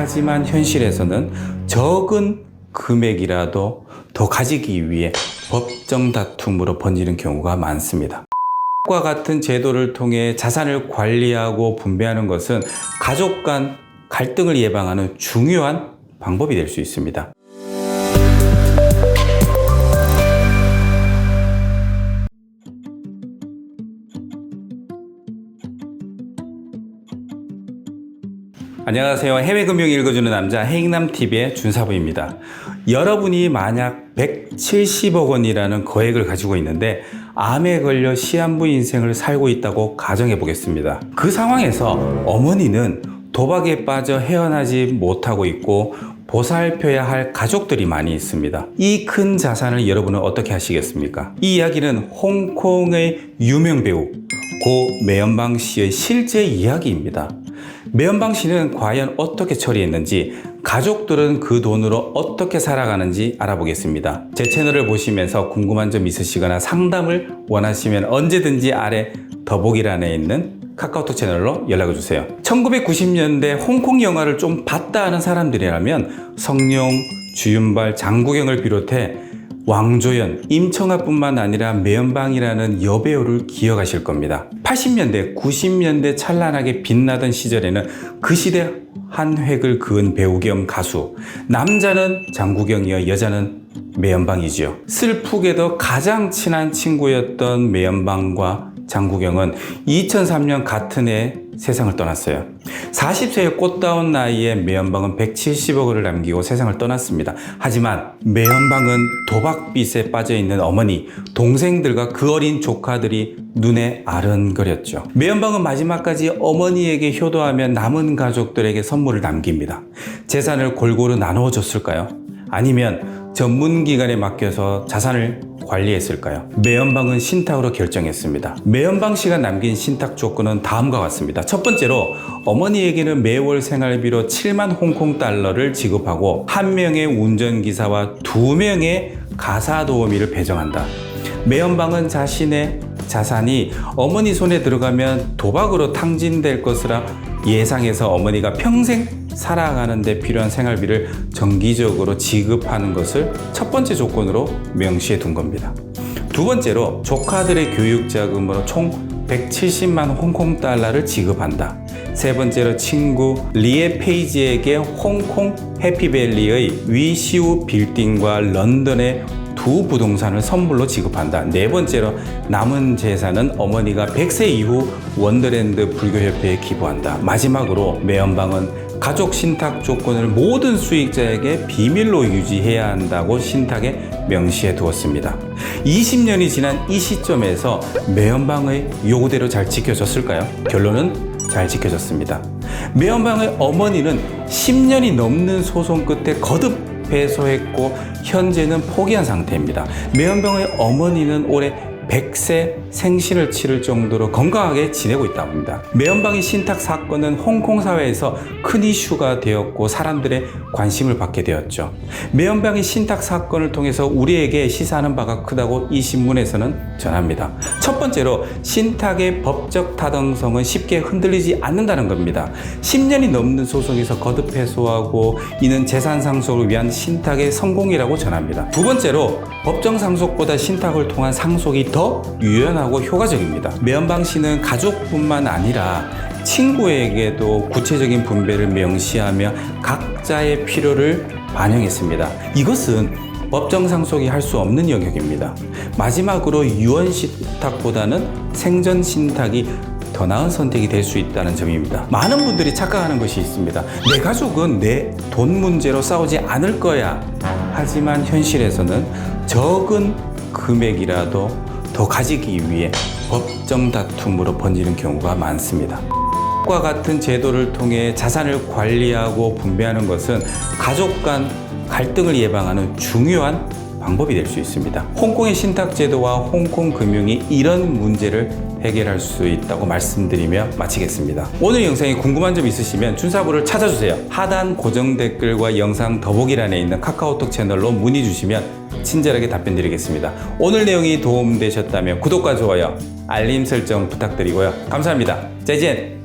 하지만 현실에서는 적은 금액이라도 더 가지기 위해 법정 다툼으로 번지는 경우가 많습니다. 과 같은 제도를 통해 자산을 관리하고 분배하는 것은 가족 간 갈등을 예방하는 중요한 방법이 될 수 있습니다. 안녕하세요. 해외금융 읽어주는 남자 해익남TV의 준사부입니다. 여러분이 만약 170억 원이라는 거액을 가지고 있는데 암에 걸려 시한부 인생을 살고 있다고 가정해 보겠습니다. 그 상황에서 어머니는 도박에 빠져 헤어나지 못하고 있고 보살펴야 할 가족들이 많이 있습니다. 이 큰 자산을 여러분은 어떻게 하시겠습니까? 이 이야기는 홍콩의 유명 배우 고 매연방 씨의 실제 이야기입니다. 매연방 씨는 과연 어떻게 처리했는지, 가족들은 그 돈으로 어떻게 살아가는지 알아보겠습니다. 제 채널을 보시면서 궁금한 점 있으시거나 상담을 원하시면 언제든지 아래 더보기란에 있는 카카오톡 채널로 연락주세요. 1990년대 홍콩 영화를 좀 봤다 하는 사람들이라면 성룡, 주윤발, 장국영을 비롯해 왕조연, 임청아뿐만 아니라 매연방이라는 여배우를 기억하실 겁니다. 80년대, 90년대 찬란하게 빛나던 시절에는 그 시대 한 획을 그은 배우 겸 가수, 남자는 장국영이어 여자는 매연방이지요. 슬프게도 가장 친한 친구였던 매연방과 장국영은 2003년 같은 해 세상을 떠났어요. 40세의 꽃다운 나이에 매연방은 170억 원을 남기고 세상을 떠났습니다. 하지만 매연방은 도박빚에 빠져있는 어머니, 동생들과 그 어린 조카들이 눈에 아른거렸죠. 매연방은 마지막까지 어머니에게 효도하며 남은 가족들에게 선물을 남깁니다. 재산을 골고루 나누어 줬을까요? 아니면 전문기관에 맡겨서 자산을 관리했을까요? 매연방은 신탁으로 결정했습니다. 매연방 씨가 남긴 신탁 조건은 다음과 같습니다. 첫 번째로 어머니에게는 매월 생활비로 7만 홍콩 달러를 지급하고 1명의 운전기사와 2명의 가사도우미를 배정한다. 매연방은 자신의 자산이 어머니 손에 들어가면 도박으로 탕진될 것이라 예상해서 어머니가 평생 살아가는 데 필요한 생활비를 정기적으로 지급하는 것을 첫 번째 조건으로 명시해 둔 겁니다. 두 번째로 조카들의 교육자금으로 총 170만 홍콩 달러를 지급한다. 세 번째로 친구 리에 페이지에게 홍콩 해피밸리의 위시우 빌딩과 런던의 두 부동산을 선물로 지급한다. 네 번째로 남은 재산은 어머니가 100세 이후 원더랜드 불교협회에 기부한다. 마지막으로 매연방은 가족 신탁 조건을 모든 수익자에게 비밀로 유지해야 한다고 신탁에 명시해 두었습니다. 20년이 지난 이 시점에서 매연방의 요구대로 잘 지켜졌을까요? 결론은 잘 지켜졌습니다. 매연방의 어머니는 10년이 넘는 소송 끝에 거듭 패소했고 현재는 포기한 상태입니다. 매연방의 어머니는 올해 100세 생신을 치를 정도로 건강하게 지내고 있다고 합니다. 매연방의 신탁 사건은 홍콩 사회에서 큰 이슈가 되었고 사람들의 관심을 받게 되었죠. 매연방의 신탁 사건을 통해서 우리에게 시사하는 바가 크다고 이 신문에서는 전합니다. 첫 번째로 신탁의 법적 타당성은 쉽게 흔들리지 않는다는 겁니다. 10년이 넘는 소송에서 거듭 패소하고 이는 재산 상속을 위한 신탁의 성공이라고 전합니다. 두 번째로 법정 상속보다 신탁을 통한 상속이 더 유연하고 효과적입니다. 매연방 씨는 가족뿐만 아니라 친구에게도 구체적인 분배를 명시하며 각자의 필요를 반영했습니다. 이것은 법정 상속이 할 수 없는 영역입니다. 마지막으로 유언 신탁보다는 생전 신탁이 더 나은 선택이 될 수 있다는 점입니다. 많은 분들이 착각하는 것이 있습니다. 내 가족은 내 돈 문제로 싸우지 않을 거야. 하지만 현실에서는 적은 금액이라도 더 가지기 위해 법정 다툼으로 번지는 경우가 많습니다. 과 같은 제도를 통해 자산을 관리하고 분배하는 것은 가족 간 갈등을 예방하는 중요한 방법이 될 수 있습니다. 홍콩의 신탁제도와 홍콩 금융이 이런 문제를 해결할 수 있다고 말씀드리며 마치겠습니다. 오늘 영상에 궁금한 점 있으시면 준사부를 찾아주세요. 하단 고정 댓글과 영상 더보기란에 있는 카카오톡 채널로 문의 주시면 친절하게 답변 드리겠습니다. 오늘 내용이 도움되셨다면 구독과 좋아요, 알림 설정 부탁드리고요. 감사합니다. 짜이젠!